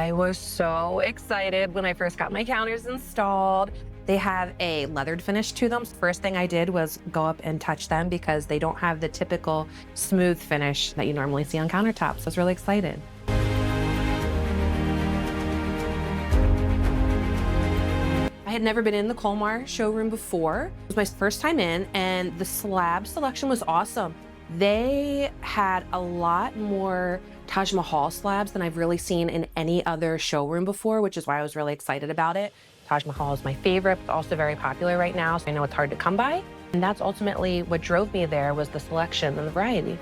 I was so excited when I first got my counters installed. They have a leathered finish to them. First thing I did was go up and touch them because they don't have the typical smooth finish that you normally see on countertops. So I was really excited. I had never been in the Colmar showroom before. It was my first time in, and the slab selection was awesome. They had a lot more Taj Mahal slabs than I've really seen in any other showroom before, which is why I was really excited about it. Taj Mahal is my favorite, but also very popular right now, so I know it's hard to come by. And that's ultimately what drove me there, was the selection and the variety.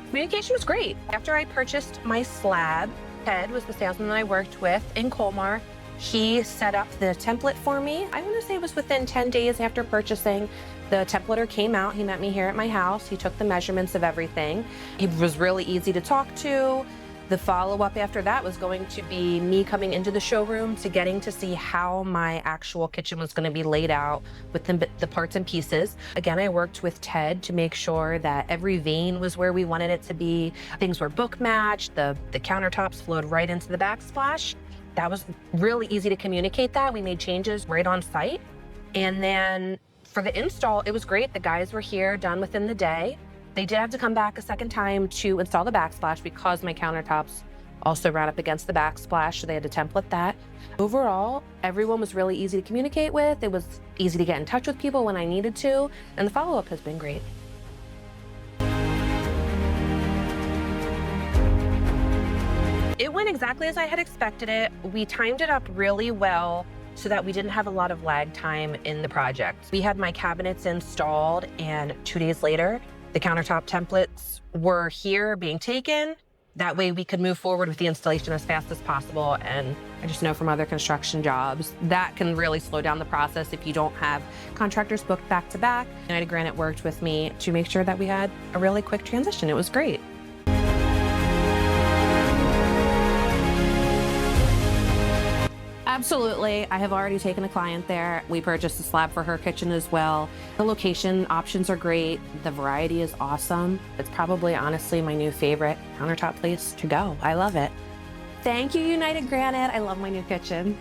Communication was great. After I purchased my slab, Ted was the salesman that I worked with in Colmar. He set up the template for me. I want to say it was within 10 days after purchasing. The templater came out. He met me here at my house. He took the measurements of everything. He was really easy to talk to. The follow-up after that was going to be me coming into the showroom to getting to see how my actual kitchen was going to be laid out with the parts and pieces. Again, I worked with Ted to make sure that every vein was where we wanted it to be. Things were book matched. The countertops flowed right into the backsplash. That was really easy to communicate that. We made changes right on site. And then for the install, it was great. The guys were here, done within the day. They did have to come back a second time to install the backsplash because my countertops also ran up against the backsplash, so they had to template that. Overall, everyone was really easy to communicate with. It was easy to get in touch with people when I needed to, and the follow-up has been great. It went exactly as I had expected it. We timed it up really well so that we didn't have a lot of lag time in the project. We had my cabinets installed, and 2 days later, the countertop templates were here being taken. That way we could move forward with the installation as fast as possible. And I just know from other construction jobs, that can really slow down the process if you don't have contractors booked back to back. United Granite worked with me to make sure that we had a really quick transition. It was great. Absolutely. I have already taken a client there. We purchased a slab for her kitchen as well. The location options are great. The variety is awesome. It's probably, honestly, my new favorite countertop place to go. I love it. Thank you, United Granite. I love my new kitchen.